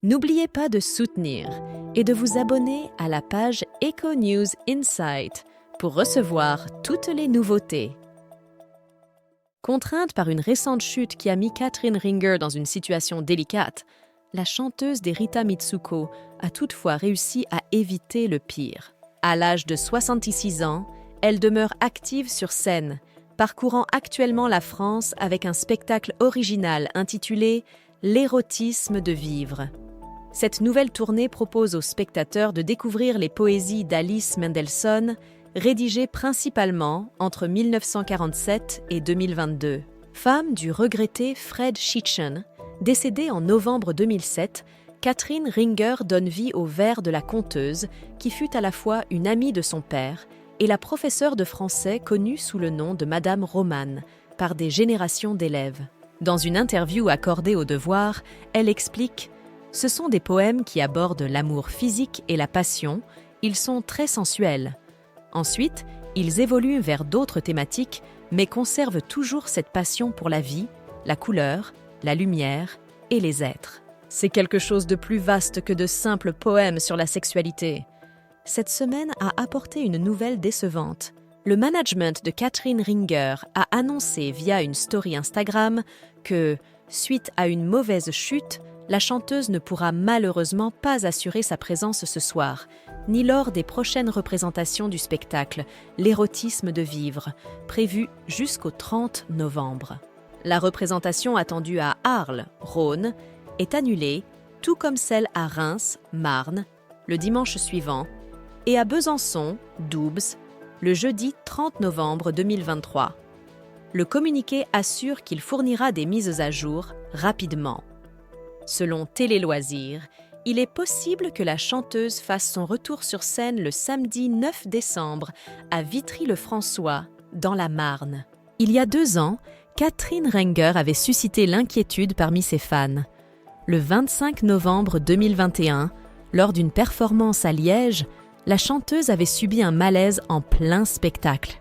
N'oubliez pas de soutenir et de vous abonner à la page Eco News Insight pour recevoir toutes les nouveautés. Contrainte par une récente chute qui a mis Catherine Ringer dans une situation délicate, la chanteuse des Rita Mitsuko a toutefois réussi à éviter le pire. À l'âge de 66 ans, elle demeure active sur scène, parcourant actuellement la France avec un spectacle original intitulé « L'érotisme de vivre ». Cette nouvelle tournée propose aux spectateurs de découvrir les poésies d'Alice Mendelssohn, rédigées principalement entre 1947 et 2022. Femme du regretté Fred Schitschen, décédée en novembre 2007, Catherine Ringer donne vie au vers de la conteuse, qui fut à la fois une amie de son père et la professeure de français connue sous le nom de Madame Romane par des générations d'élèves. Dans une interview accordée au Devoir, elle explique « Ce sont des poèmes qui abordent l'amour physique et la passion, ils sont très sensuels. Ensuite, ils évoluent vers d'autres thématiques, mais conservent toujours cette passion pour la vie, la couleur, la lumière et les êtres. C'est quelque chose de plus vaste que de simples poèmes sur la sexualité. » Cette semaine a apporté une nouvelle décevante. Le management de Catherine Ringer a annoncé via une story Instagram que, suite à une mauvaise chute, la chanteuse ne pourra malheureusement pas assurer sa présence ce soir, ni lors des prochaines représentations du spectacle « L'érotisme de vivre », prévu jusqu'au 30 novembre. La représentation attendue à Arles, Rhône, est annulée, tout comme celle à Reims, Marne, le dimanche suivant, et à Besançon, Doubs, le jeudi 30 novembre 2023. Le communiqué assure qu'il fournira des mises à jour rapidement. Selon Télé Loisirs, il est possible que la chanteuse fasse son retour sur scène le samedi 9 décembre à Vitry-le-François, dans la Marne. Il y a 2 ans, Catherine Ringer avait suscité l'inquiétude parmi ses fans. Le 25 novembre 2021, lors d'une performance à Liège, la chanteuse avait subi un malaise en plein spectacle.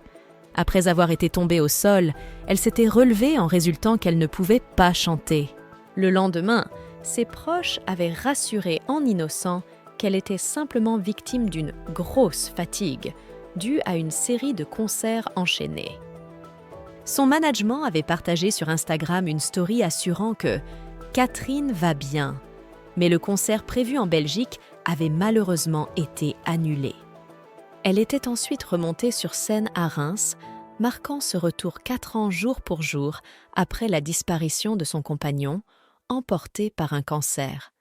Après avoir été tombée au sol, elle s'était relevée en résultant qu'elle ne pouvait pas chanter. Le lendemain, ses proches avaient rassuré en innocent qu'elle était simplement victime d'une grosse fatigue, due à une série de concerts enchaînés. Son management avait partagé sur Instagram une story assurant que Catherine va bien, mais le concert prévu en Belgique avait malheureusement été annulé. Elle était ensuite remontée sur scène à Reims, marquant ce retour 4 ans jour pour jour après la disparition de son compagnon, emporté par un cancer.